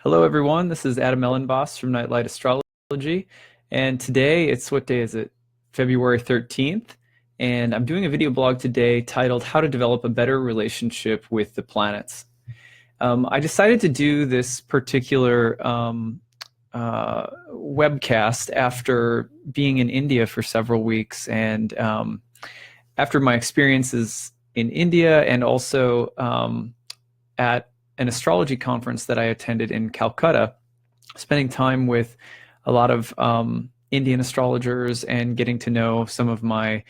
Hello, everyone. This is Adam Ellenboss from Nightlight Astrology. And today, what day is it? February 13th. And I'm doing a video blog today titled How to Develop a Better Relationship with the Planets. I decided to do this particular webcast after being in India for several weeks. And after my experiences in India and also at an astrology conference that I attended in Calcutta, spending time with a lot of Indian astrologers and getting to know some of my,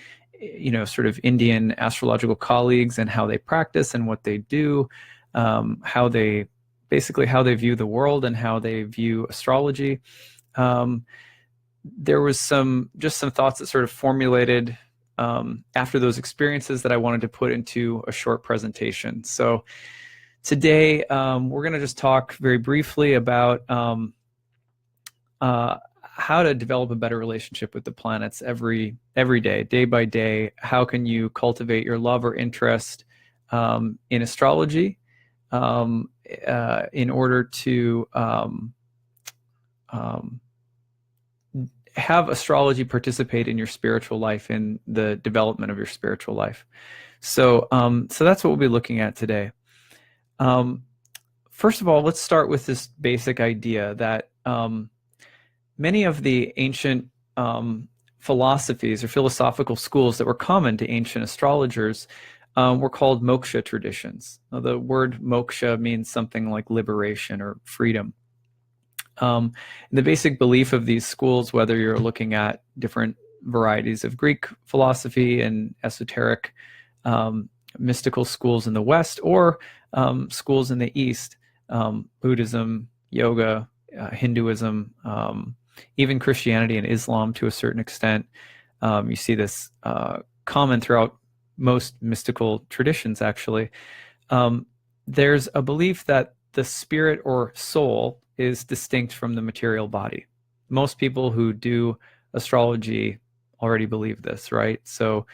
sort of Indian astrological colleagues and how they practice and what they do, how they view the world and how they view astrology. There was some thoughts that sort of formulated after those experiences that I wanted to put into a short presentation. So today, we're going to just talk very briefly about how to develop a better relationship with the planets every day by day. How can you cultivate your love or interest in astrology in order to have astrology participate in your spiritual life, in the development of your spiritual life. So that's what we'll be looking at today. First of all, let's start with this basic idea that many of the ancient philosophies or philosophical schools that were common to ancient astrologers were called moksha traditions. Now, the word moksha means something like liberation or freedom. The basic belief of these schools, whether you're looking at different varieties of Greek philosophy and esoteric mystical schools in the West, or schools in the East, Buddhism, yoga, Hinduism, even Christianity and Islam to a certain extent. You see this common throughout most mystical traditions, actually. There's a belief that the spirit or soul is distinct from the material body. Most people who do astrology already believe this, right? So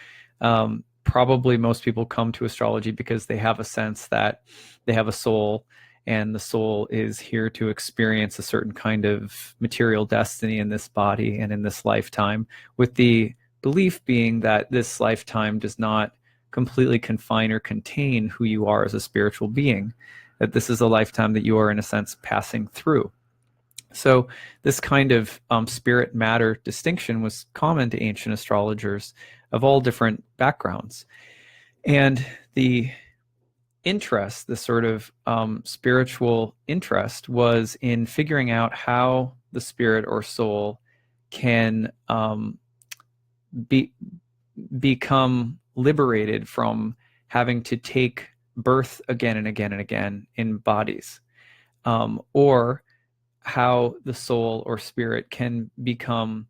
probably most people come to astrology because they have a sense that they have a soul, and the soul is here to experience a certain kind of material destiny in this body and in this lifetime, with the belief being that this lifetime does not completely confine or contain who you are as a spiritual being, that this is a lifetime that you are, in a sense, passing through. So this kind of spirit matter distinction was common to ancient astrologers of all different backgrounds. And the interest, the sort of spiritual interest, was in figuring out how the spirit or soul can become liberated from having to take birth again and again and again in bodies, or how the soul or spirit can become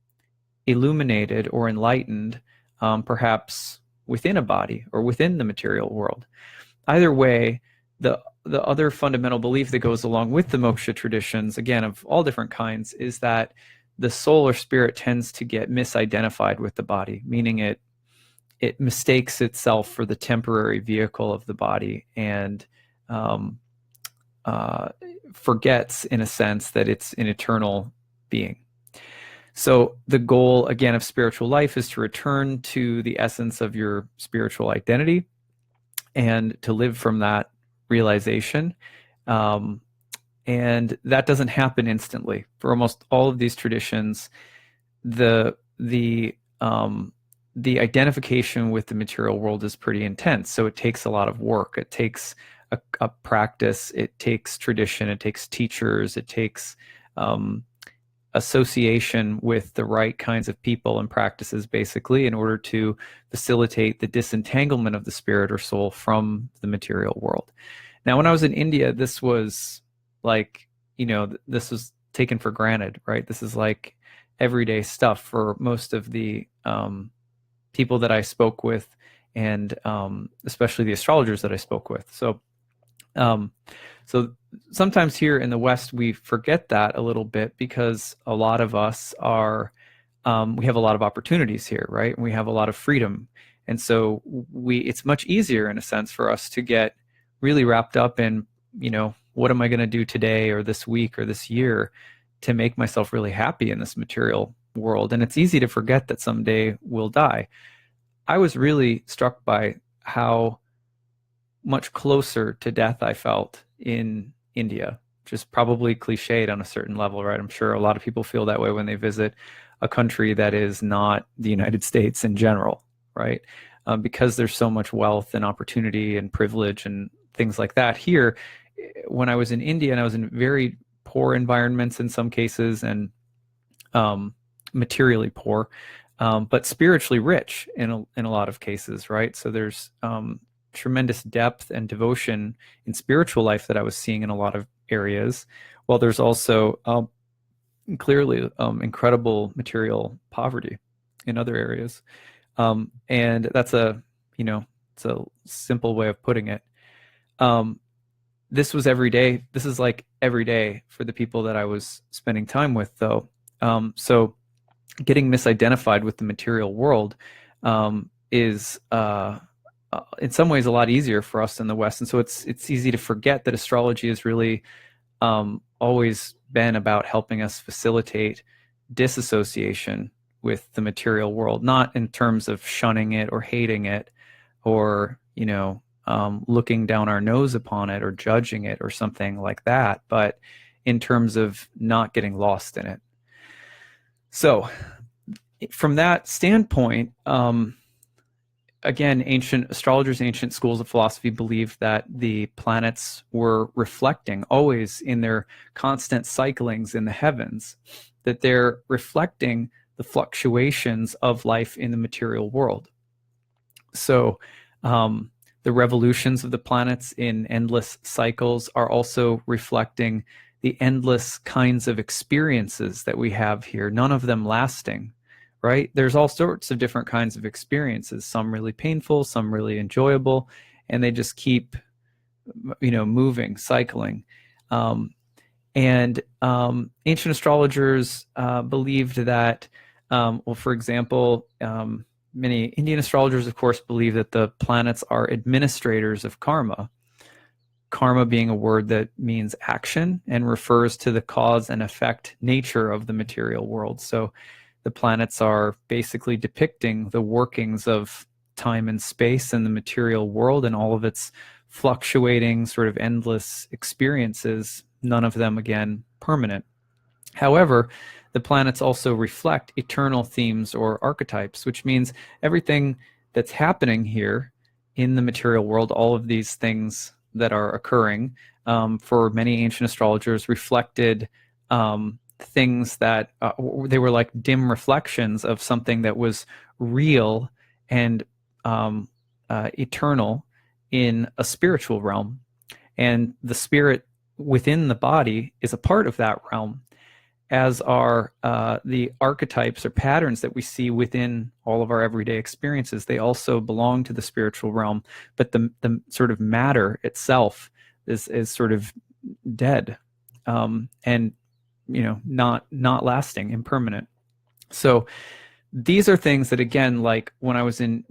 illuminated or enlightened, perhaps within a body or within the material world. Either way, the other fundamental belief that goes along with the moksha traditions, again, of all different kinds, is that the soul or spirit tends to get misidentified with the body, meaning it mistakes itself for the temporary vehicle of the body, and forgets, in a sense, that it's an eternal being. So the goal, again, of spiritual life is to return to the essence of your spiritual identity and to live from that realization. And that doesn't happen instantly. For almost all of these traditions, the identification with the material world is pretty intense. So it takes a lot of work. It takes a practice. It takes tradition. It takes teachers. It takes association with the right kinds of people and practices, basically, in order to facilitate the disentanglement of the spirit or soul from the material world. Now, when I was in India, this was like, this was taken for granted, right? This is like everyday stuff for most of the people that I spoke with, and especially the astrologers that I spoke with. So sometimes here in the West, we forget that a little bit, because a lot of us are, we have a lot of opportunities here, right? And we have a lot of freedom. And so it's much easier, in a sense, for us to get really wrapped up in, what am I going to do today or this week or this year to make myself really happy in this material world? And it's easy to forget that someday we'll die. I was really struck by how much closer to death I felt in India, which is probably cliched on a certain level, right? I'm sure a lot of people feel that way when they visit a country that is not the United States in general, right? Because there's so much wealth and opportunity and privilege and things like that. Here, when I was in India, and I was in very poor environments in some cases, and materially poor, but spiritually rich in a lot of cases, right? So there's tremendous depth and devotion in spiritual life that I was seeing in a lot of areas, while there's also clearly incredible material poverty in other areas. And that's it's a simple way of putting it. This was every day. This is like every day for the people that I was spending time with, though. So getting misidentified with the material world is in some ways a lot easier for us in the West. And so it's easy to forget that astrology has really always been about helping us facilitate disassociation with the material world, not in terms of shunning it or hating it or, looking down our nose upon it or judging it or something like that, but in terms of not getting lost in it. So from that standpoint, again, ancient astrologers, ancient schools of philosophy believed that the planets were reflecting always in their constant cyclings in the heavens, that they're reflecting the fluctuations of life in the material world. So the revolutions of the planets in endless cycles are also reflecting the endless kinds of experiences that we have here, none of them lasting, right? There's all sorts of different kinds of experiences, some really painful, some really enjoyable, and they just keep, moving, cycling. And ancient astrologers believed that, for example, many Indian astrologers, of course, believe that the planets are administrators of karma. Karma being a word that means action and refers to the cause and effect nature of the material world. So the planets are basically depicting the workings of time and space in the material world and all of its fluctuating, sort of endless experiences, none of them, again, permanent. However, the planets also reflect eternal themes or archetypes, which means everything that's happening here in the material world, all of these things that are occurring, for many ancient astrologers reflected things that they were like dim reflections of something that was real and eternal in a spiritual realm. And the spirit within the body is a part of that realm, as are the archetypes or patterns that we see within all of our everyday experiences. They also belong to the spiritual realm, but the sort of matter itself is sort of dead, and not lasting, impermanent. So these are things that, again, like when I was in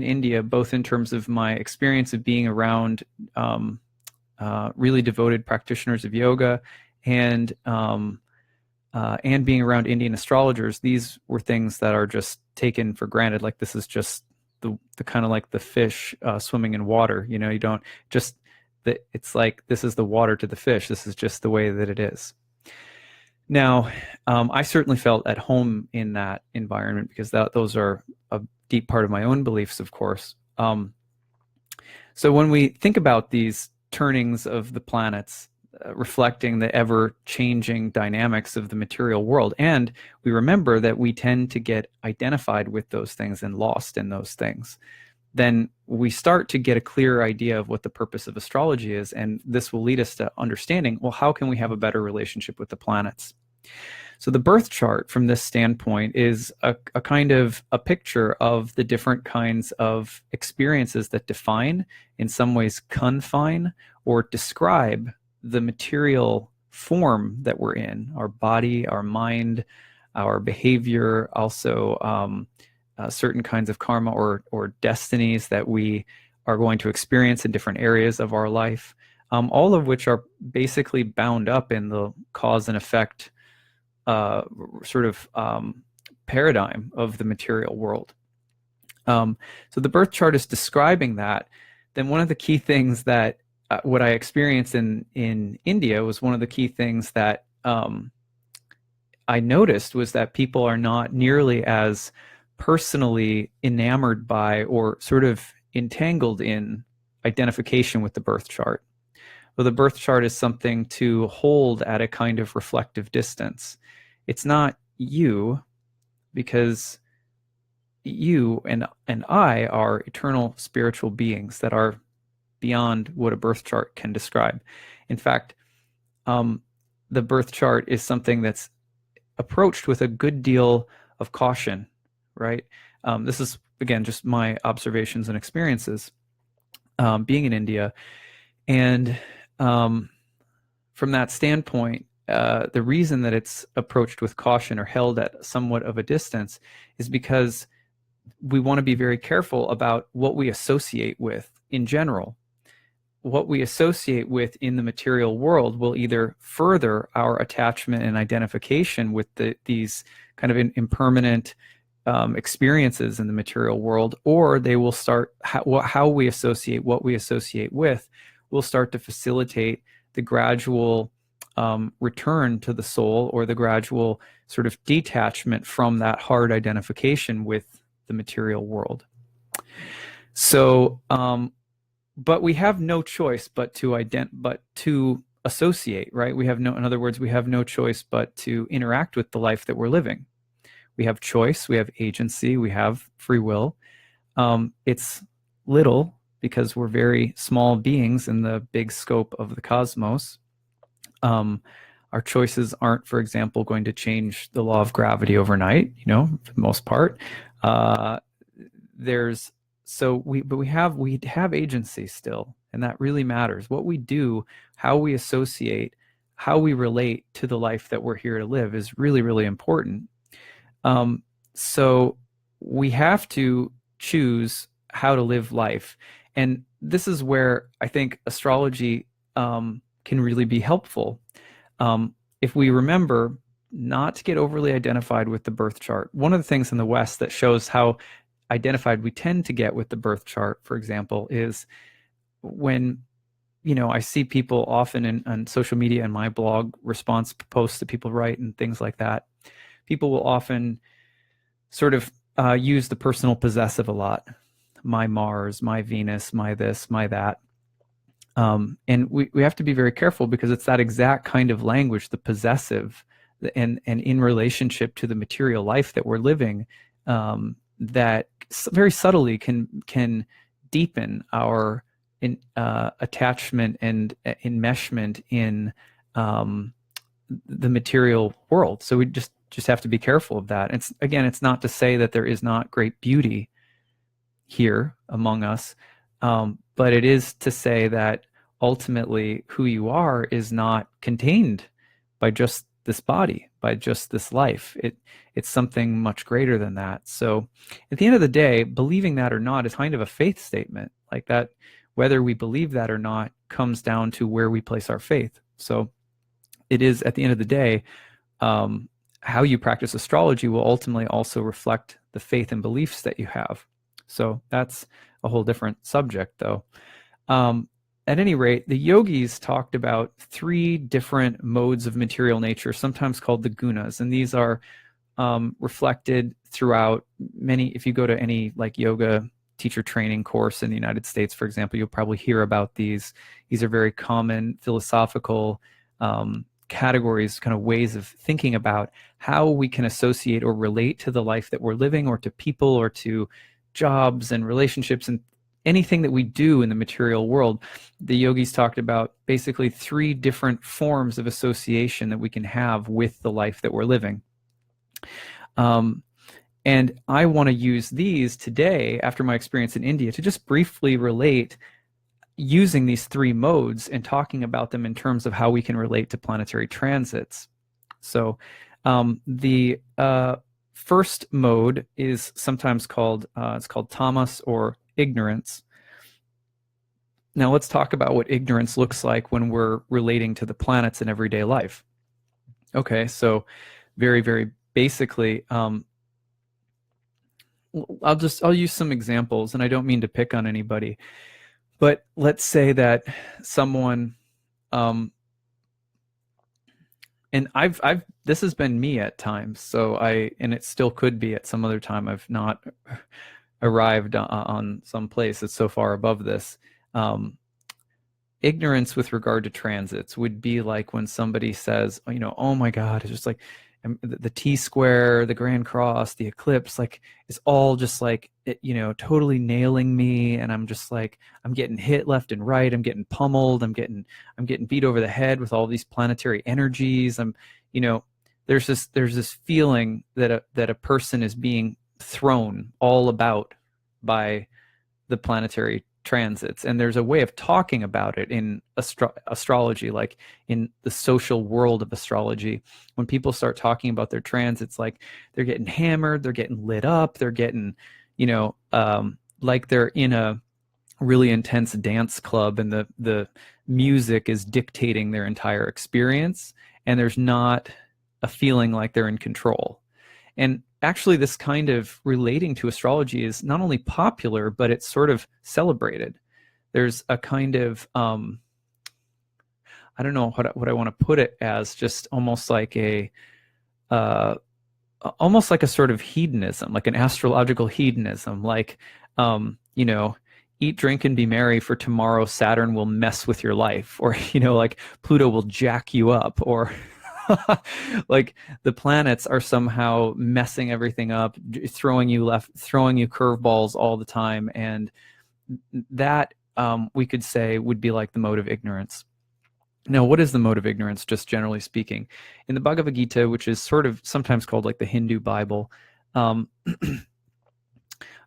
India, both in terms of my experience of being around really devoted practitioners of yoga and being around Indian astrologers, these were things that are just taken for granted. Like, this is just the kind of like the fish swimming in water. You don't just, it's like, this is the water to the fish. This is just the way that it is. Now, I certainly felt at home in that environment because those are a deep part of my own beliefs, of course. So when we think about these turnings of the planets, reflecting the ever-changing dynamics of the material world, and we remember that we tend to get identified with those things and lost in those things, then we start to get a clear idea of what the purpose of astrology is, and this will lead us to understanding, well, how can we have a better relationship with the planets? So the birth chart from this standpoint is a kind of a picture of the different kinds of experiences that define, in some ways confine, or describe the material form that we're in, our body, our mind, our behavior, also certain kinds of karma or destinies that we are going to experience in different areas of our life. all of which are basically bound up in the cause and effect sort of paradigm of the material world. So the birth chart is describing that. Then one of the key things that what I experienced in India was one of the key things that I noticed was that people are not nearly as personally enamored by or sort of entangled in identification with the birth chart. Well, the birth chart is something to hold at a kind of reflective distance. It's not you, because you and I are eternal spiritual beings that are beyond what a birth chart can describe. In fact, the birth chart is something that's approached with a good deal of caution, right? This is, again, just my observations and experiences being in India. And from that standpoint, the reason that it's approached with caution or held at somewhat of a distance is because we want to be very careful about what we associate with in general. What we associate with in the material world will either further our attachment and identification with these kind of impermanent experiences in the material world, or they will start, how we associate what we associate with will start to facilitate the gradual return to the soul, or the gradual sort of detachment from that hard identification with the material world. So, but we have no choice but to associate, right? We have no, in other words, we have no choice but to interact with the life that we're living. We have choice, we have agency, we have free will. It's little because we're very small beings in the big scope of the cosmos. Our choices aren't, for example, going to change the law of gravity overnight, you know, for the most part. We have agency still, and that really matters. What we do, how we associate, how we relate to the life that we're here to live is really, really important. So we have to choose how to live life. And this is where I think astrology can really be helpful. If we remember not to get overly identified with the birth chart. One of the things in the West that shows how identified we tend to get with the birth chart, for example, is when, you know, I see people often on social media and my blog response posts that people write and things like that. People will often sort of use the personal possessive a lot. My Mars, my Venus, my this, my that. And we have to be very careful, because it's that exact kind of language, the possessive, and in relationship to the material life that we're living, that very subtly can deepen our attachment and enmeshment in the material world. So we just have to be careful of that. It's not to say that there is not great beauty here among us, but it is to say that ultimately who you are is not contained by just this body, by just this life. It's something much greater than that. So at the end of the day, believing that or not is kind of a faith statement. Like that, whether we believe that or not comes down to where we place our faith. So it is, at the end of the day, how you practice astrology will ultimately also reflect the faith and beliefs that you have. So that's a whole different subject, though. At any rate, the yogis talked about 3 different modes of material nature, sometimes called the gunas, and these are reflected throughout many. If you go to any like yoga teacher training course in the United States, for example, you'll probably hear about these. These are very common philosophical categories, kind of ways of thinking about how we can associate or relate to the life that we're living, or to people, or to jobs and relationships and anything that we do in the material world. The yogis talked about basically 3 different forms of association that we can have with the life that we're living. And I want to use these today, after my experience in India, to just briefly relate using these 3 modes and talking about them in terms of how we can relate to planetary transits. So the first mode is sometimes called, it's called tamas, or ignorance. Now let's talk about what ignorance looks like when we're relating to the planets in everyday life. Okay, so very, very basically, I'll use some examples, and I don't mean to pick on anybody, but let's say that someone, and this has been me at times, and it still could be at some other time. I've not arrived on some place that's so far above this. Ignorance with regard to transits would be like when somebody says, oh my God, it's just like the T-square, the Grand Cross, the eclipse, like it's all just like, totally nailing me. And I'm just like, I'm getting hit left and right. I'm getting pummeled. I'm getting beat over the head with all these planetary energies. There's this feeling that a person is being thrown all about by the planetary transits, and there's a way of talking about it in astrology, like in the social world of astrology. When people start talking about their transits, like they're getting hammered, they're getting lit up, they're getting, like they're in a really intense dance club, and the music is dictating their entire experience, and there's not a feeling like they're in control. And actually, this kind of relating to astrology is not only popular, but it's sort of celebrated. There's a kind of, I don't know what I want to put it as, just almost like a sort of hedonism, like an astrological hedonism, like, eat, drink, and be merry, for tomorrow Saturn will mess with your life, or, like Pluto will jack you up, or like the planets are somehow messing everything up, throwing you curveballs all the time. And that, we could say, would be like the mode of ignorance. Now, what is the mode of ignorance, just generally speaking? In the Bhagavad Gita, which is sort of sometimes called like the Hindu Bible,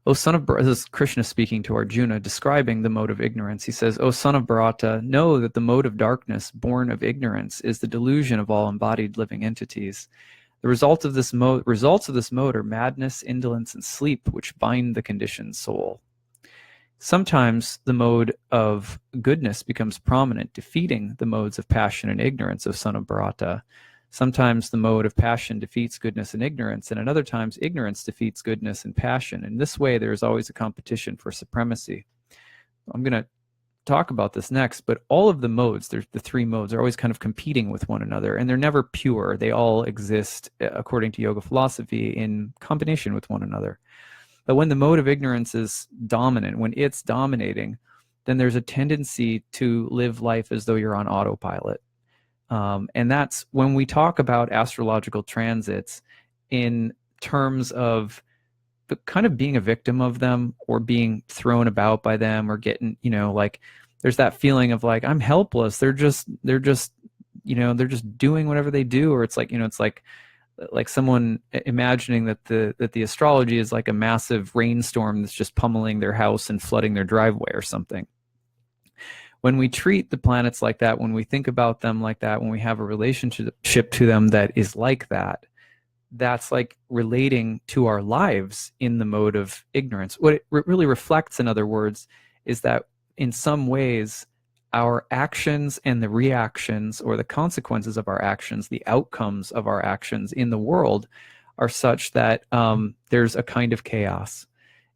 O son of Bharata, this is Krishna speaking to Arjuna, describing the mode of ignorance. He says, O son of Bharata, know that the mode of darkness, born of ignorance, is the delusion of all embodied living entities. The results of this mode are madness, indolence, and sleep, which bind the conditioned soul. Sometimes the mode of goodness becomes prominent, defeating the modes of passion and ignorance, O son of Bharata. Sometimes the mode of passion defeats goodness and ignorance, and at other times ignorance defeats goodness and passion. In this way, there is always a competition for supremacy. I'm going to talk about this next, but all of the modes, there's the three modes, are always kind of competing with one another, and they're never pure. They all exist, according to yoga philosophy, in combination with one another. But when the mode of ignorance is dominant, when it's dominating, then there's a tendency to live life as though you're on autopilot. And that's when we talk about astrological transits in terms of kind of being a victim of them, or being thrown about by them, or getting, like there's that feeling of like, I'm helpless. They're just doing whatever they do. Or it's like, it's like someone imagining that the astrology is like a massive rainstorm that's just pummeling their house and flooding their driveway or something. When we treat the planets like that, when we think about them like that, when we have a relationship to them that is like that, that's like relating to our lives in the mode of ignorance. What it really reflects, in other words, is that in some ways, our actions and the reactions, or the consequences of our actions, the outcomes of our actions in the world, are such that there's a kind of chaos,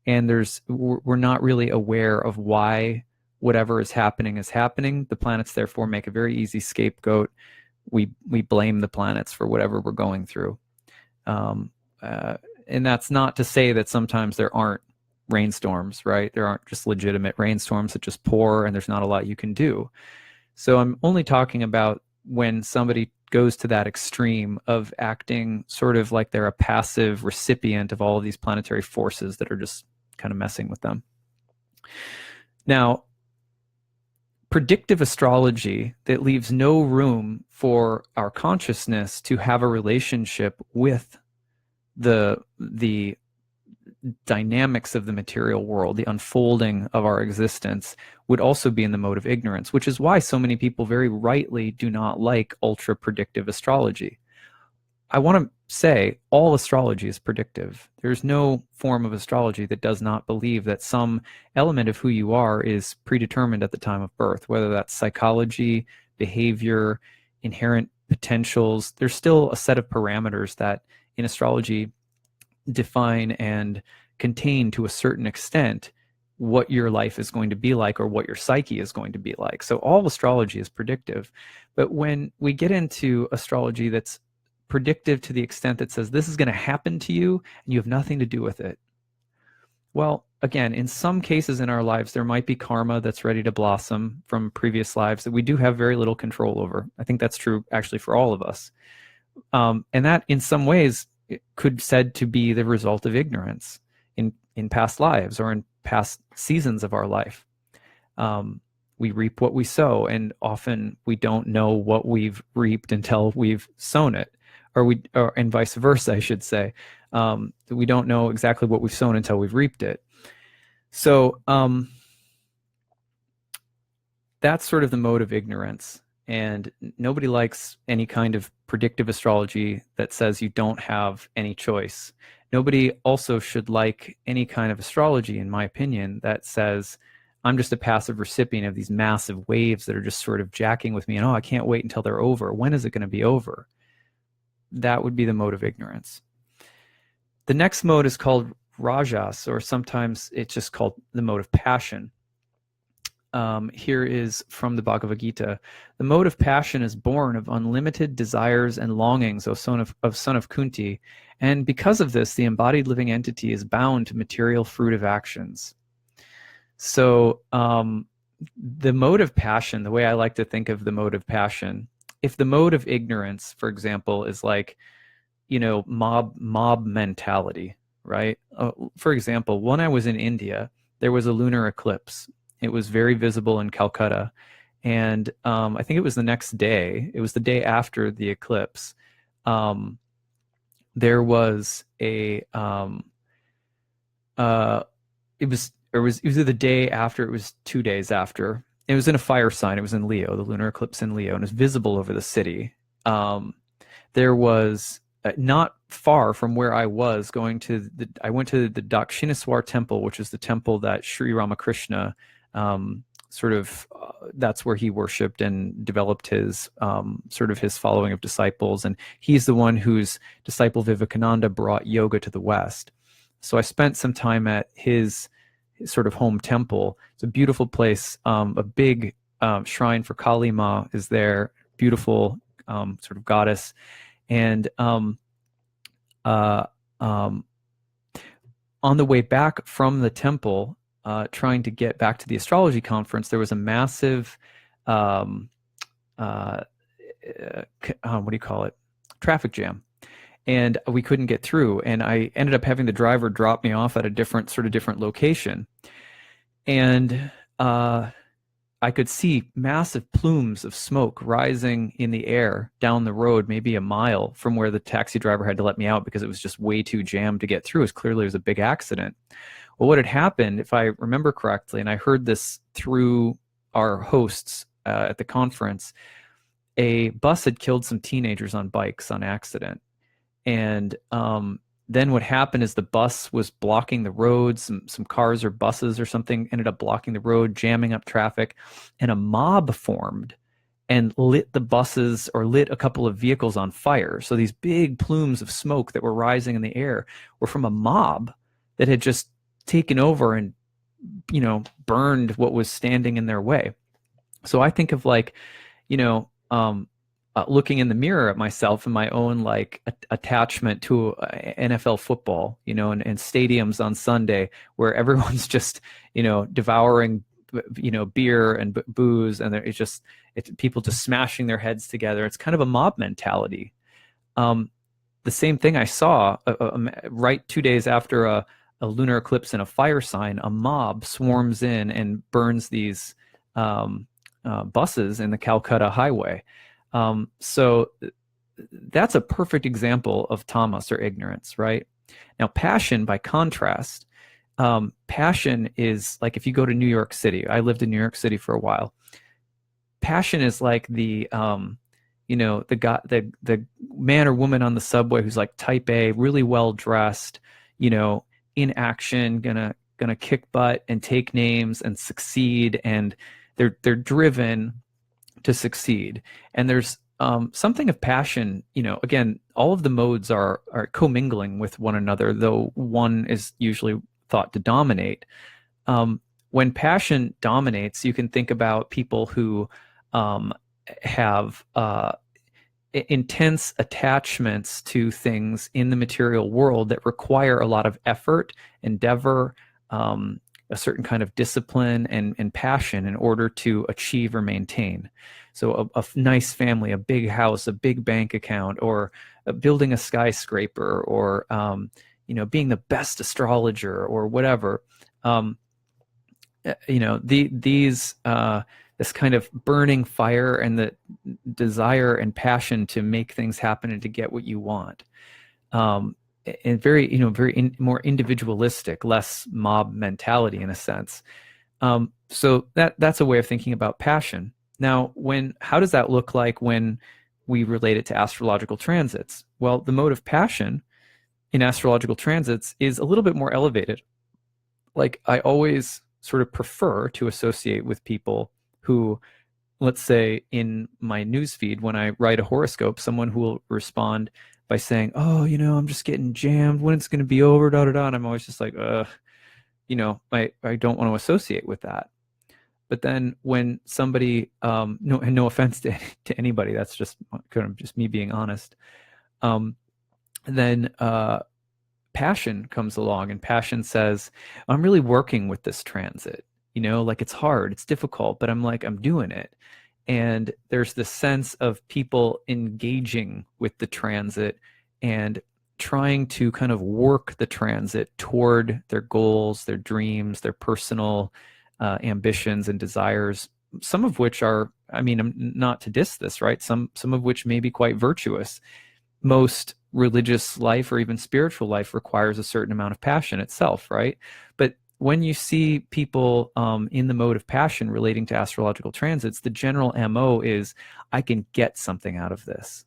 and we're not really aware of why whatever is happening is happening. The planets therefore make a very easy scapegoat. We blame the planets for whatever we're going through. And that's not to say that sometimes there aren't rainstorms, right? There aren't just legitimate rainstorms that just pour and there's not a lot you can do. So I'm only talking about when somebody goes to that extreme of acting sort of like they're a passive recipient of all of these planetary forces that are just kind of messing with them. Now, predictive astrology that leaves no room for our consciousness to have a relationship with the dynamics of the material world, the unfolding of our existence, would also be in the mode of ignorance, which is why so many people very rightly do not like ultra-predictive astrology. I want to say all astrology is predictive. There's no form of astrology that does not believe that some element of who you are is predetermined at the time of birth, whether that's psychology, behavior, inherent potentials. There's still a set of parameters that in astrology define and contain to a certain extent what your life is going to be like or what your psyche is going to be like. So all astrology is predictive. But when we get into astrology that's predictive to the extent that says this is going to happen to you and you have nothing to do with it, well, again, in some cases in our lives, there might be karma that's ready to blossom from previous lives that we do have very little control over. I think that's true actually for all of us. And that in some ways it could said to be the result of ignorance in past lives or in past seasons of our life. We reap what we sow, and often we don't know what we've reaped until we've sown it, and vice versa, I should say. We don't know exactly what we've sown until we've reaped it. So that's sort of the mode of ignorance. And nobody likes any kind of predictive astrology that says you don't have any choice. Nobody also should like any kind of astrology, in my opinion, that says I'm just a passive recipient of these massive waves that are just sort of jacking with me, and I can't wait until they're over. When is it going to be over? That would be the mode of ignorance. The next mode is called rajas, or sometimes it's just called the mode of passion. Here is from the Bhagavad Gita. The mode of passion is born of unlimited desires and longings, O son of Kunti, and because of this, the embodied living entity is bound to material fruit of actions. So the mode of passion, the way I like to think of the mode of passion, if the mode of ignorance, for example, is like, mob mentality, right? For example, when I was in India, there was a lunar eclipse. It was very visible in Calcutta. And I think it was the next day, it was the day after the eclipse, there was a, it was either the day after, it was 2 days after. It was in a fire sign. It was in Leo, the lunar eclipse in Leo, and it was visible over the city. There was not far from where I was going to I went to the Dakshineswar temple, which is the temple that Sri Ramakrishna that's where he worshipped and developed his his following of disciples. And he's the one whose disciple Vivekananda brought yoga to the West. So I spent some time at his sort of home temple. It's a beautiful place. A big shrine for Kali Ma is there, beautiful sort of goddess. And on the way back from the temple, trying to get back to the astrology conference, there was a massive, traffic jam. And we couldn't get through. And I ended up having the driver drop me off at a different location. And I could see massive plumes of smoke rising in the air down the road, maybe a mile from where the taxi driver had to let me out because it was just way too jammed to get through. It was a big accident. Well, what had happened, if I remember correctly, and I heard this through our hosts at the conference, a bus had killed some teenagers on bikes on accident. And then what happened is the bus was blocking the road. Some cars or buses or something ended up blocking the road, jamming up traffic, and a mob formed and lit the buses or lit a couple of vehicles on fire. So these big plumes of smoke that were rising in the air were from a mob that had just taken over and, burned what was standing in their way. So I think of looking in the mirror at myself and my own attachment to NFL football, and stadiums on Sunday where everyone's just, devouring, beer and booze, and it's people just smashing their heads together. It's kind of a mob mentality. The same thing I saw right 2 days after a lunar eclipse and a fire sign. A mob swarms in and burns these buses in the Calcutta highway. So that's a perfect example of tamas, or ignorance, right? Now, passion, by contrast, passion is like, if you go to New York City, I lived in New York City for a while. Passion is like the the man or woman on the subway who's like type A, really well dressed, in action, gonna kick butt and take names and succeed, and they're driven to succeed. And there's something of passion, again, all of the modes are commingling with one another, though one is usually thought to dominate. When passion dominates, you can think about people who have intense attachments to things in the material world that require a lot of effort, endeavor, a certain kind of discipline and passion in order to achieve or maintain. So a nice family, a big house, a big bank account, or building a skyscraper, or being the best astrologer, or whatever. This kind of burning fire and the desire and passion to make things happen and to get what you want. And very more individualistic, less mob mentality in a sense. So that's a way of thinking about passion. Now, how does that look like when we relate it to astrological transits? Well, the mode of passion in astrological transits is a little bit more elevated. Like, I always sort of prefer to associate with people who, let's say in my newsfeed, when I write a horoscope, someone who will respond by saying, "Oh, I'm just getting jammed. When it's going to be over, da da da." And I'm always just like, I don't want to associate with that. But then when somebody, no offense to anybody, that's just kind of just me being honest. Then passion comes along, and passion says, "I'm really working with this transit. Like, it's hard, it's difficult, but I'm doing it." And there's this sense of people engaging with the transit and trying to kind of work the transit toward their goals, their dreams, their personal ambitions and desires, some of which are, I'm not to diss this, right? Some of which may be quite virtuous. Most religious life or even spiritual life requires a certain amount of passion itself, right? But when you see people in the mode of passion relating to astrological transits, the general MO is, I can get something out of this.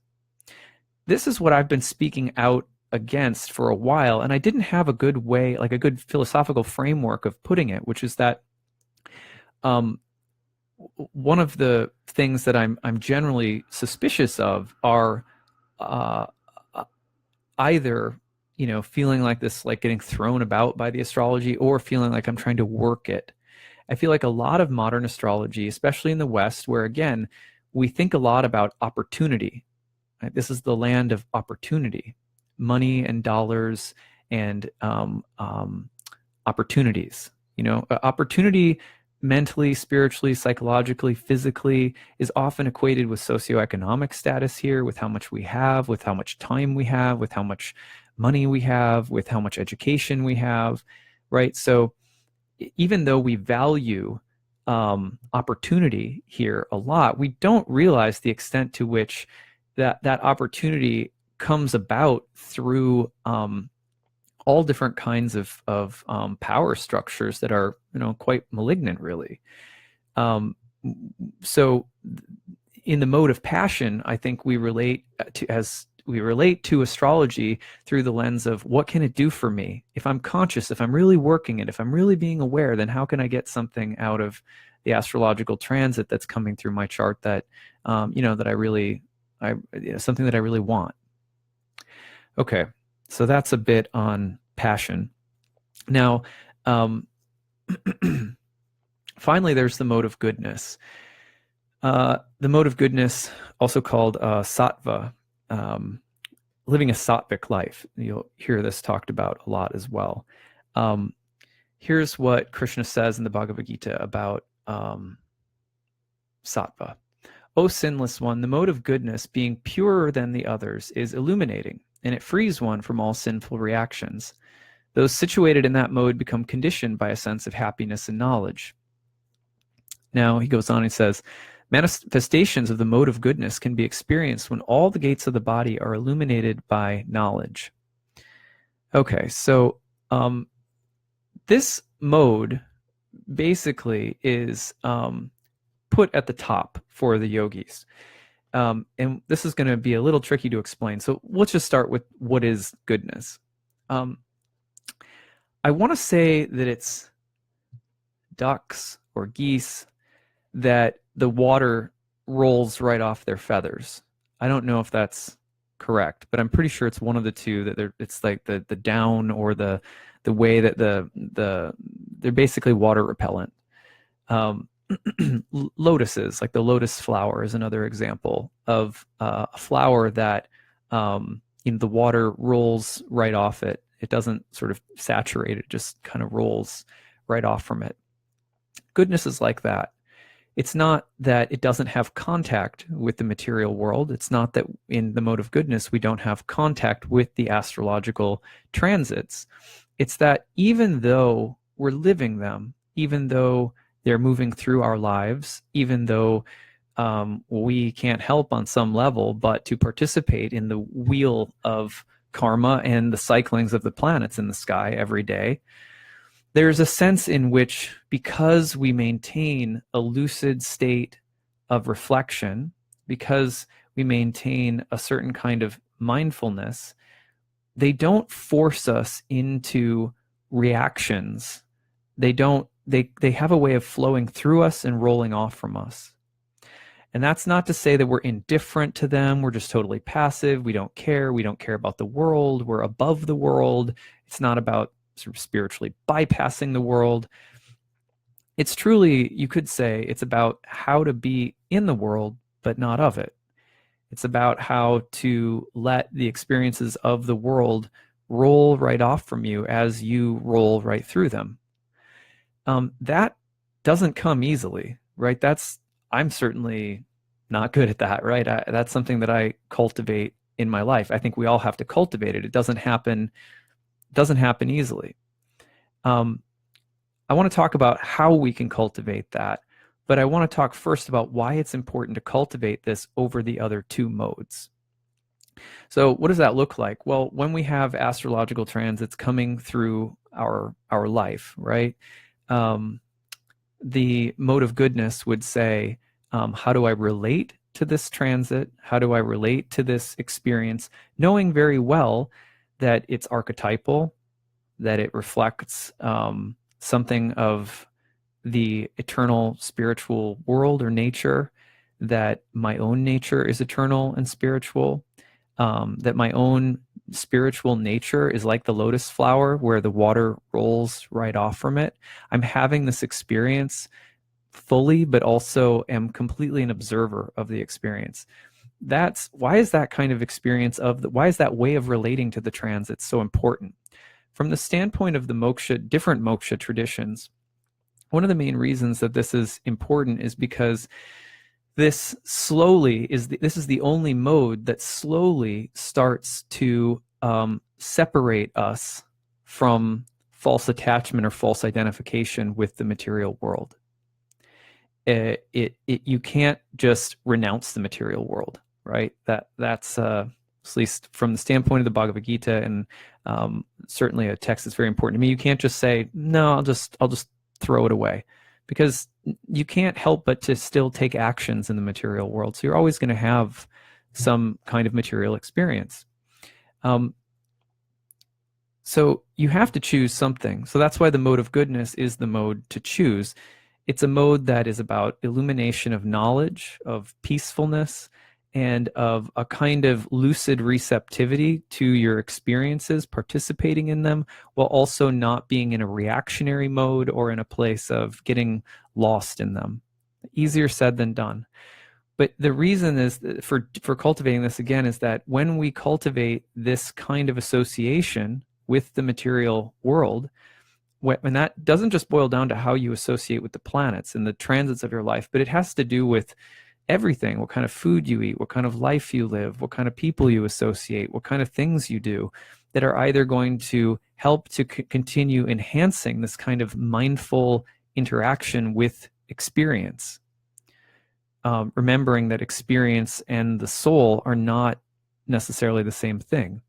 This is what I've been speaking out against for a while, and I didn't have a good way, like a good philosophical framework of putting it, which is that one of the things that I'm generally suspicious of are either feeling like this, like getting thrown about by the astrology, or feeling like I'm trying to work it. I feel like a lot of modern astrology, especially in the West, where again, we think a lot about opportunity. Right? This is the land of opportunity, money and dollars and opportunities. Opportunity mentally, spiritually, psychologically, physically is often equated with socioeconomic status here, with how much we have, with how much time we have, with how much money we have, with how much education we have, right? So even though we value opportunity here a lot, we don't realize the extent to which that opportunity comes about through all different kinds of power structures that are quite malignant, really. So in the mode of passion, I think we relate to astrology through the lens of, what can it do for me? If I'm conscious, if I'm really working it, if I'm really being aware, then how can I get something out of the astrological transit that's coming through my chart that that something that I really want. Okay. So that's a bit on passion. Now, finally, there's the mode of goodness. The mode of goodness, also called sattva, living a sattvic life. You'll hear this talked about a lot as well. Here's what Krishna says in the Bhagavad Gita about sattva. O sinless one, the mode of goodness, being purer than the others, is illuminating, and it frees one from all sinful reactions. Those situated in that mode become conditioned by a sense of happiness and knowledge. Now he goes on and says, manifestations of the mode of goodness can be experienced when all the gates of the body are illuminated by knowledge. Okay, so this mode basically is put at the top for the yogis. And this is going to be a little tricky to explain. So let's just start with what is goodness. I want to say that it's ducks or geese that the water rolls right off their feathers. I don't know if that's correct, but I'm pretty sure it's one of the two, that it's like the down or the way that they're basically water repellent. Lotuses, like the lotus flower, is another example of a flower that the water rolls right off it. It doesn't sort of saturate, it just kind of rolls right off from it. Goodness is like that. It's not that it doesn't have contact with the material world. It's not that in the mode of goodness we don't have contact with the astrological transits. It's that even though we're living them, even though they're moving through our lives, even though we can't help on some level but to participate in the wheel of karma and the cyclings of the planets in the sky every day, there's a sense in which, because we maintain a lucid state of reflection, because we maintain a certain kind of mindfulness, they don't force us into reactions. They have a way of flowing through us and rolling off from us. And that's not to say that we're indifferent to them. We're just totally passive. We don't care. We don't care about the world. We're above the world. It's not about sort of spiritually bypassing the world. It's truly, you could say, it's about how to be in the world, but not of it. It's about how to let the experiences of the world roll right off from you as you roll right through them. That doesn't come easily, right? I'm certainly not good at that, right? That's something that I cultivate in my life. I think we all have to cultivate it. It doesn't happen easily. I want to talk about how we can cultivate that, but I want to talk first about why it's important to cultivate this over the other two modes. So what does that look like? Well, when we have astrological transits coming through our life, right? The mode of goodness would say, how do I relate to this transit? How do I relate to this experience? Knowing very well that it's archetypal, that it reflects something of the eternal spiritual world or nature, that my own nature is eternal and spiritual, that my own spiritual nature is like the lotus flower where the water rolls right off from it. I'm having this experience fully, but also am completely an observer of the experience. Why is that kind of experience why is that way of relating to the transit so important? From the standpoint of the moksha, different moksha traditions, one of the main reasons that this is important is because this is the only mode that slowly starts to separate us from false attachment or false identification with the material world. You can't just renounce the material world, right? That's at least from the standpoint of the Bhagavad Gita, and certainly a text that's very important to me. You can't just say, no, I'll just throw it away, because you can't help but to still take actions in the material world. So you're always going to have some kind of material experience. So you have to choose something. So that's why the mode of goodness is the mode to choose. It's a mode that is about illumination of knowledge, of peacefulness, and of a kind of lucid receptivity to your experiences, participating in them, while also not being in a reactionary mode or in a place of getting lost in them. Easier said than done. But the reason is for cultivating this, again, is that when we cultivate this kind of association with the material world, and that doesn't just boil down to how you associate with the planets and the transits of your life, but it has to do with everything: what kind of food you eat, what kind of life you live, what kind of people you associate, what kind of things you do, that are either going to help to continue enhancing this kind of mindful interaction with experience. Remembering that experience and the soul are not necessarily the same thing.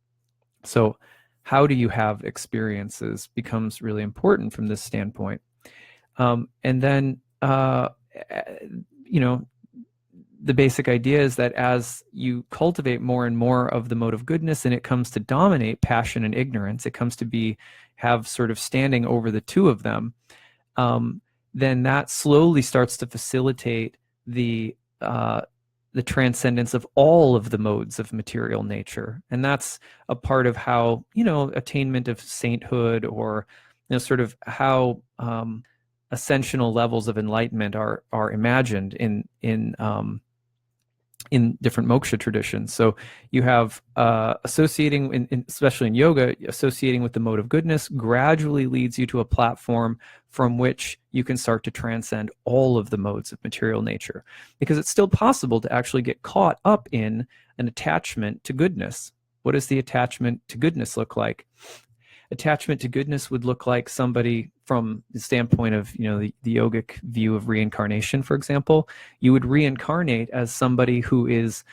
So how do you have experiences becomes really important from this standpoint. And then, the basic idea is that as you cultivate more and more of the mode of goodness, and it comes to dominate passion and ignorance, it comes to have sort of standing over the two of them, then that slowly starts to facilitate the transcendence of all of the modes of material nature. And that's a part of how, attainment of sainthood, or, sort of how ascensional levels of enlightenment are imagined in different moksha traditions. So you have associating, especially in yoga, associating with the mode of goodness gradually leads you to a platform from which you can start to transcend all of the modes of material nature, because it's still possible to actually get caught up in an attachment to goodness. What does the attachment to goodness look like? Attachment to goodness would look like somebody, from the standpoint of the yogic view of reincarnation, for example, you would reincarnate as somebody who is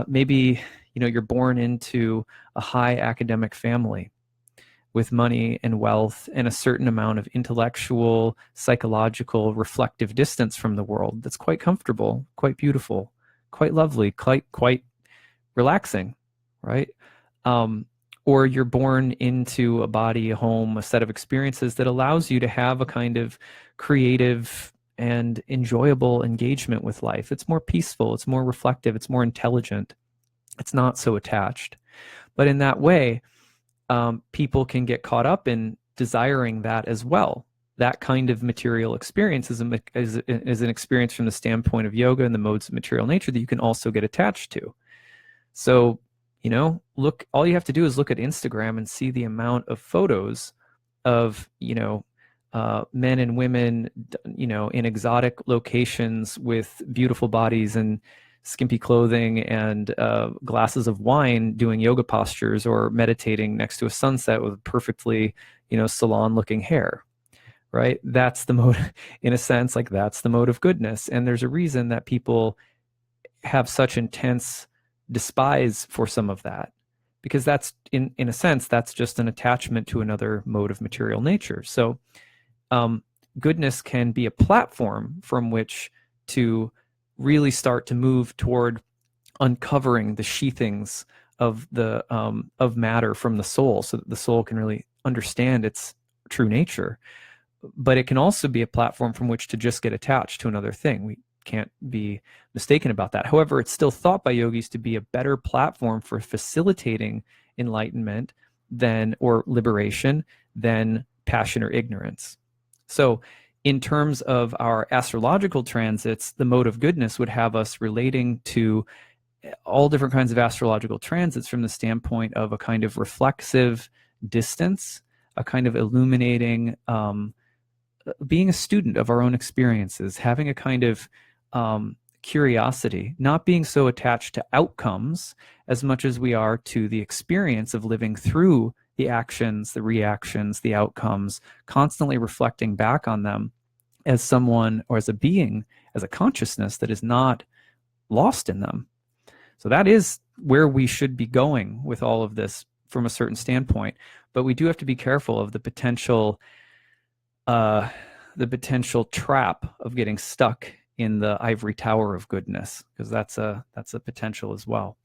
maybe you're born into a high academic family with money and wealth and a certain amount of intellectual, psychological, reflective distance from the world that's quite comfortable, quite beautiful, quite lovely, quite relaxing, right? Or you're born into a body, a home, a set of experiences that allows you to have a kind of creative and enjoyable engagement with life. It's more peaceful, it's more reflective, it's more intelligent, it's not so attached. But in that way, people can get caught up in desiring that as well. That kind of material experience is an experience from the standpoint of yoga and the modes of material nature that you can also get attached to. So, look, all you have to do is look at Instagram and see the amount of photos of, men and women, in exotic locations with beautiful bodies and skimpy clothing and glasses of wine doing yoga postures or meditating next to a sunset with perfectly, salon-looking hair, right? That's the mode, in a sense, like that's the mode of goodness. And there's a reason that people have such intense despise for some of that, because that's in a sense that's just an attachment to another mode of material nature. So goodness can be a platform from which to really start to move toward uncovering the sheathings of the of matter from the soul, so that the soul can really understand its true nature. But it can also be a platform from which to just get attached to another thing. We can't be mistaken about that. However, it's still thought by yogis to be a better platform for facilitating enlightenment or liberation than passion or ignorance. So in terms of our astrological transits, the mode of goodness would have us relating to all different kinds of astrological transits from the standpoint of a kind of reflexive distance, a kind of illuminating, being a student of our own experiences, having a kind of curiosity, not being so attached to outcomes as much as we are to the experience of living through the actions, the reactions, the outcomes, constantly reflecting back on them as someone, or as a being, as a consciousness that is not lost in them. So that is where we should be going with all of this from a certain standpoint. But we do have to be careful of the potential trap of getting stuck in the ivory tower of goodness, because that's a potential as well.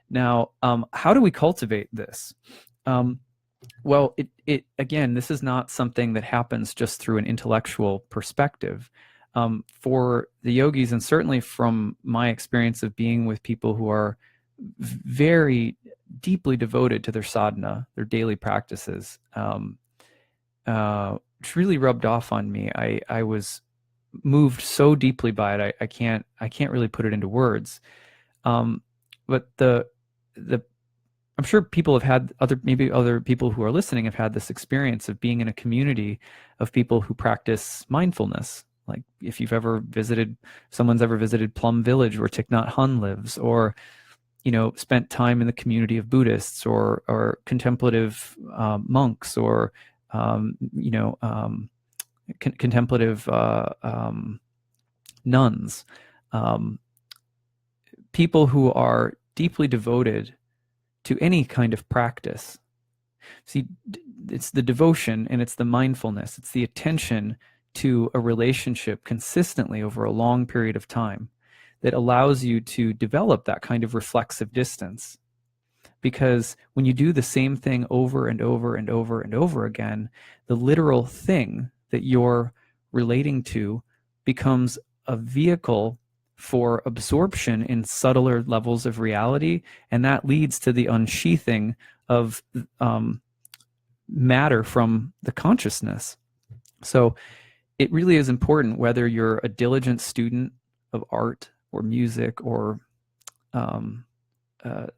Now, how do we cultivate this? Well, again, this is not something that happens just through an intellectual perspective. For the yogis, and certainly from my experience of being with people who are very deeply devoted to their sadhana, their daily practices, which really rubbed off on me. I was moved so deeply by it. I can't really put it into words. But I'm sure people have had other people who are listening have had this experience of being in a community of people who practice mindfulness. Like if someone's ever visited Plum Village where Thich Nhat Hanh lives, or spent time in the community of Buddhists or contemplative monks, or contemplative nuns, people who are deeply devoted to any kind of practice. See, it's the devotion and it's the mindfulness, it's the attention to a relationship consistently over a long period of time that allows you to develop that kind of reflexive distance. Because when you do the same thing over and over and over and over again, the literal thing that you're relating to becomes a vehicle for absorption in subtler levels of reality, and that leads to the unsheathing of matter from the consciousness. So it really is important, whether you're a diligent student of art or music or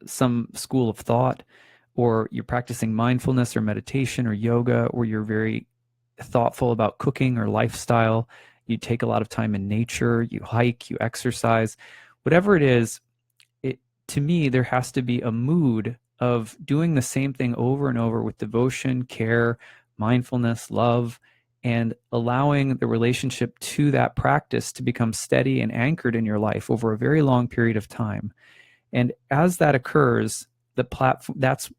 some school of thought, or you're practicing mindfulness or meditation or yoga, or you're very thoughtful about cooking or lifestyle, you take a lot of time in nature, you hike, you exercise, whatever it is, to me, there has to be a mood of doing the same thing over and over with devotion, care, mindfulness, love, and allowing the relationship to that practice to become steady and anchored in your life over a very long period of time. And as that occurs, the platform, that's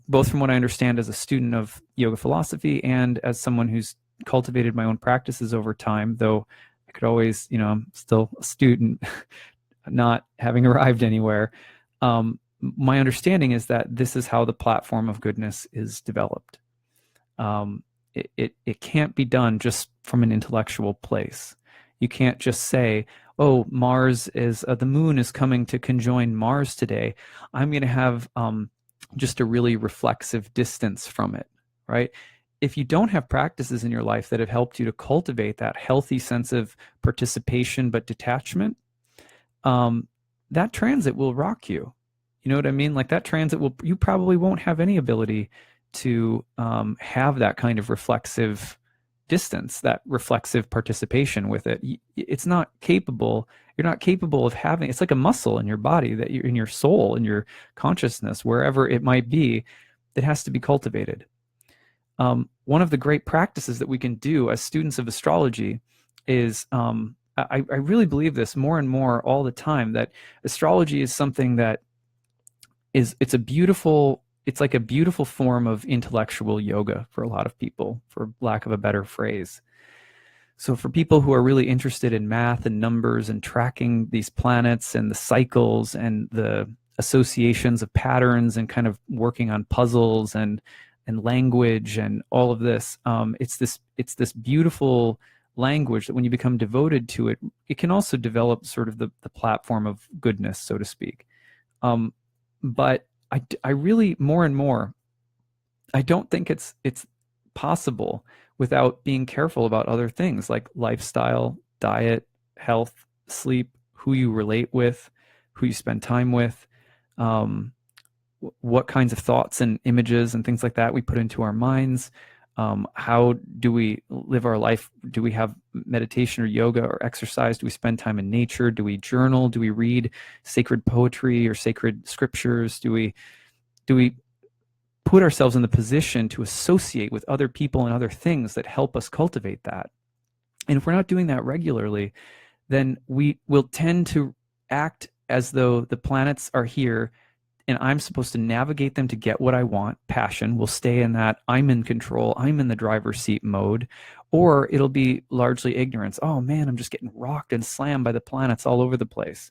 both from what I understand as a student of yoga philosophy and as someone who's cultivated my own practices over time, though I could always, I'm still a student, not having arrived anywhere. My understanding is that this is how the platform of goodness is developed. It can't be done just from an intellectual place. You can't just say, oh, Mars is, the moon is coming to conjoin Mars today. I'm going to have just a really reflexive distance from it, right? If you don't have practices in your life that have helped you to cultivate that healthy sense of participation but detachment, that transit will rock you. You know what I mean? Like that transit you probably won't have any ability to have that kind of reflexive distance, that reflexive participation with it. It's not capable. You're not capable of having, it's like a muscle in your body, that you're in your soul, in your consciousness, wherever it might be, that has to be cultivated. One of the great practices that we can do as students of astrology is, I really believe this more and more all the time, that astrology is something that it's like a beautiful form of intellectual yoga for a lot of people, for lack of a better phrase. So for people who are really interested in math and numbers and tracking these planets and the cycles and the associations of patterns and kind of working on puzzles and language and all of this, it's this beautiful language that when you become devoted to it, it can also develop sort of the platform of goodness, so to speak. But I really, more and more, I don't think it's possible without being careful about other things like lifestyle, diet, health, sleep, who you relate with, who you spend time with, what kinds of thoughts and images and things like that we put into our minds. How do we live our life? Do we have meditation or yoga or exercise? Do we spend time in nature? Do we journal? Do we read sacred poetry or sacred scriptures? Do we put ourselves in the position to associate with other people and other things that help us cultivate that? And if we're not doing that regularly, then we will tend to act as though the planets are here and I'm supposed to navigate them to get what I want. Passion will stay in that I'm in control, I'm in the driver's seat mode, or it'll be largely ignorance. Oh man, I'm just getting rocked and slammed by the planets all over the place.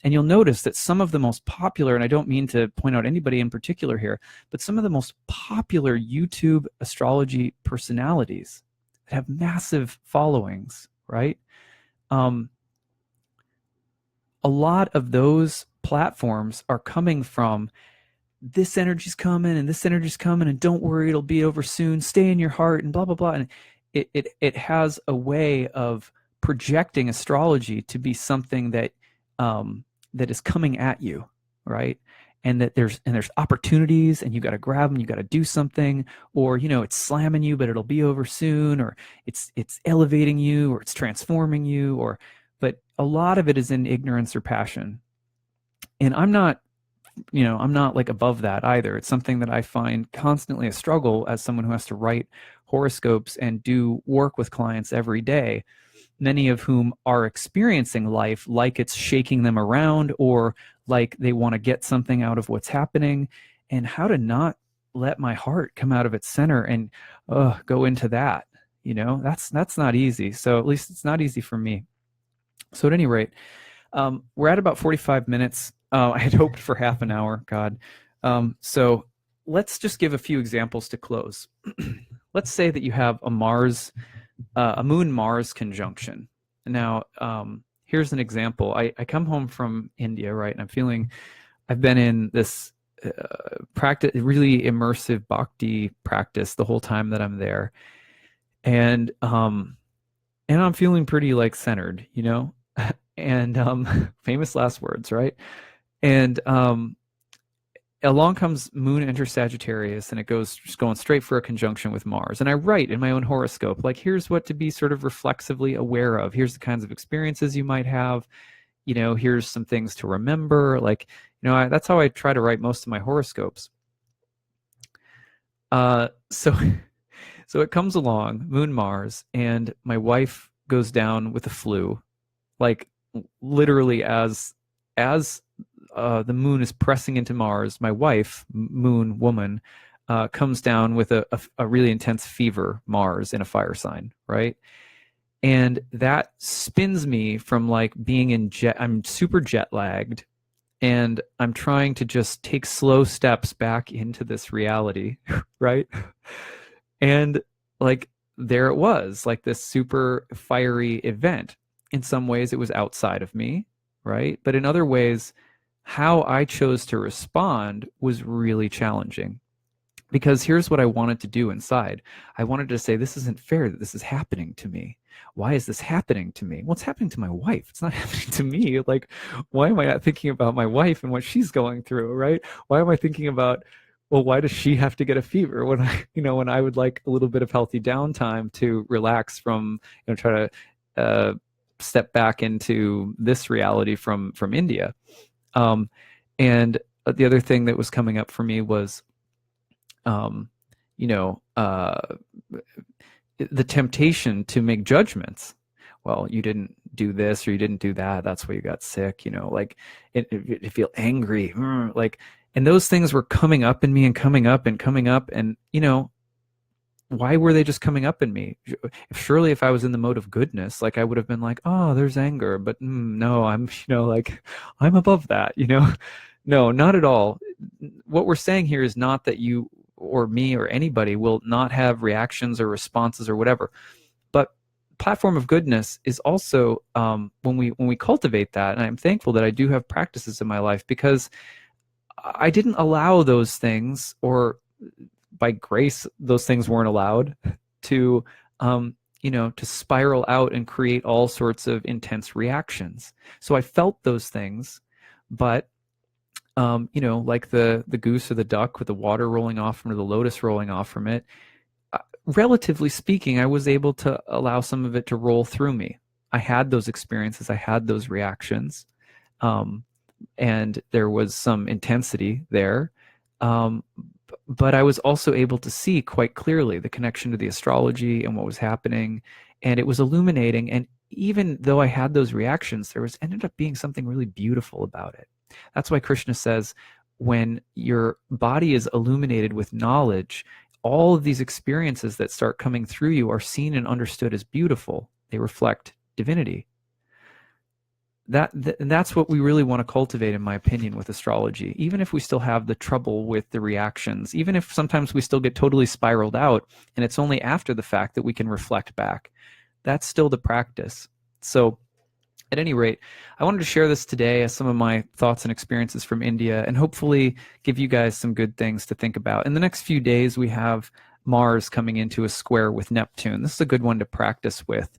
And you'll notice that some of the most popular, and I don't mean to point out anybody in particular here, but some of the most popular YouTube astrology personalities that have massive followings, right? A lot of those platforms are coming from this energy's coming and this energy's coming and don't worry, it'll be over soon, stay in your heart and blah blah blah. And it has a way of projecting astrology to be something that that is coming at you, right? And that there's opportunities and you got to grab them, you got to do something, or it's slamming you but it'll be over soon, or it's elevating you, or it's transforming you, but a lot of it is in ignorance or passion. And I'm not like above that either. It's something that I find constantly a struggle as someone who has to write horoscopes and do work with clients every day, many of whom are experiencing life like it's shaking them around or like they want to get something out of what's happening, and how to not let my heart come out of its center and go into that. That's not easy. So at least it's not easy for me. So at any rate, We're at about 45 minutes. I had hoped for half an hour, God. So let's just give a few examples to close. Let's say that you have a Moon-Mars conjunction. Now, here's an example. I come home from India, right, and I've been in this really immersive bhakti practice the whole time that I'm there, and I'm feeling pretty like centered, you know, and famous last words, right? And along comes Moon enters Sagittarius, and it goes just going straight for a conjunction with Mars. And I write in my own horoscope, like, here's what to be sort of reflexively aware of. Here's the kinds of experiences you might have. You know, here's some things to remember. Like, you know, that's how I try to write most of my horoscopes. So it comes along, Moon Mars, and my wife goes down with the flu, like literally as the moon is pressing into Mars. My wife, Moon woman, comes down with a really intense fever, Mars in a fire sign, right? And that spins me from like being I'm super jet lagged, and I'm trying to just take slow steps back into this reality, right? And like there it was, like this super fiery event. In some ways it was outside of me, right? But in other ways, how I chose to respond was really challenging. Because here's what I wanted to do inside. I wanted to say, this isn't fair that this is happening to me. Why is this happening to me? Well, it's happening to my wife. It's not happening to me. Like, why am I not thinking about my wife and what she's going through, right? Why am I thinking about, well, why does she have to get a fever when when I would like a little bit of healthy downtime to relax from, try to step back into this reality from India. And the other thing that was coming up for me was, the temptation to make judgments. Well, you didn't do this or you didn't do that. That's why you got sick. Like it feel angry, like, and those things were coming up in me and coming up and coming up. And, why were they just coming up in me? Surely if I was in the mode of goodness, like I would have been like, oh, there's anger, but no, I'm, like I'm above that, No, not at all. What we're saying here is not that you or me or anybody will not have reactions or responses or whatever. But platform of goodness is also when we cultivate that, and I'm thankful that I do have practices in my life, because I didn't allow those things, or by grace those things weren't allowed to to spiral out and create all sorts of intense reactions. So I felt those things, but like the goose or the duck with the water rolling off from, or the lotus rolling off from it, relatively speaking, I was able to allow some of it to roll through me. I had those experiences, I had those reactions, and there was some intensity there. But I was also able to see quite clearly the connection to the astrology and what was happening, and it was illuminating. And even though I had those reactions, there ended up being something really beautiful about it. That's why Krishna says, when your body is illuminated with knowledge, all of these experiences that start coming through you are seen and understood as beautiful. They reflect divinity. That's what we really want to cultivate, in my opinion, with astrology. Even if we still have the trouble with the reactions, even if sometimes we still get totally spiraled out, and it's only after the fact that we can reflect back, that's still the practice. So at any rate, I wanted to share this today as some of my thoughts and experiences from India, and hopefully give you guys some good things to think about. In the next few days, we have Mars coming into a square with Neptune. This is a good one to practice with.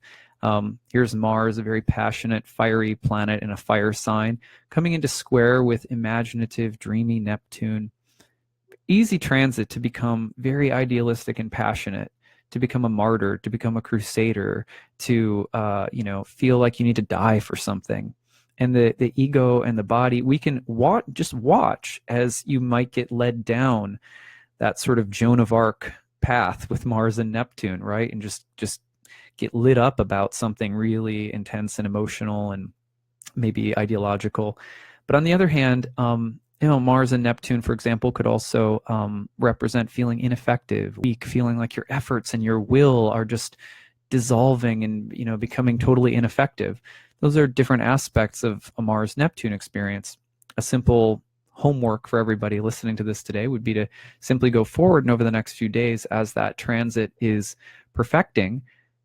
Here's Mars, a very passionate, fiery planet in a fire sign, coming into square with imaginative, dreamy Neptune. Easy transit to become very idealistic and passionate, to become a martyr, to become a crusader, to feel like you need to die for something. And the ego and the body, we can just watch as you might get led down that sort of Joan of Arc path with Mars and Neptune, right? And just get lit up about something really intense and emotional and maybe ideological. But on the other hand, Mars and Neptune, for example, could also represent feeling ineffective, weak, feeling like your efforts and your will are just dissolving and becoming totally ineffective. those are different aspects of a Mars-Neptune experience. A simple homework for everybody listening to this today would be to simply go forward and over the next few days as that transit is perfecting,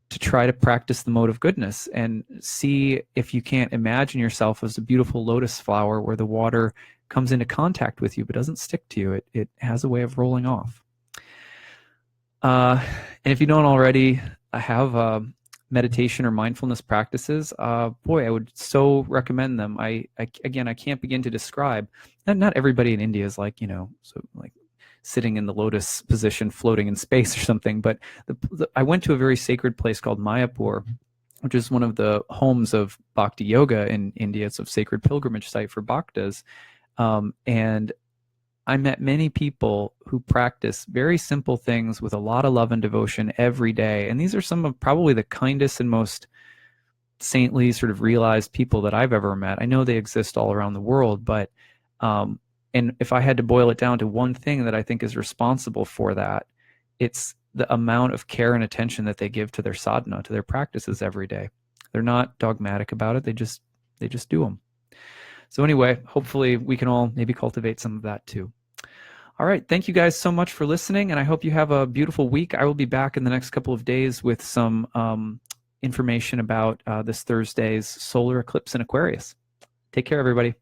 to try to practice the mode of goodness and see if you can't imagine yourself as a beautiful lotus flower where the water comes into contact with you but doesn't stick to you. It has a way of rolling off. And if you don't already have meditation or mindfulness practices, boy, I would so recommend them. Again, I can't begin to describe. And not everybody in India is like, so like sitting in the lotus position, floating in space or something. But I went to a very sacred place called Mayapur, which is one of the homes of Bhakti Yoga in India. It's a sacred pilgrimage site for bhaktas. And I met many people who practice very simple things with a lot of love and devotion every day. And these are some of probably the kindest and most saintly, sort of realized people that I've ever met. I know they exist all around the world, but and if I had to boil it down to one thing that I think is responsible for that, it's the amount of care and attention that they give to their sadhana, to their practices every day. They're not dogmatic about it. They just do them. So anyway, hopefully we can all maybe cultivate some of that too. All right, thank you guys so much for listening, and I hope you have a beautiful week. I will be back in the next couple of days with some information about this Thursday's solar eclipse in Aquarius. Take care, everybody.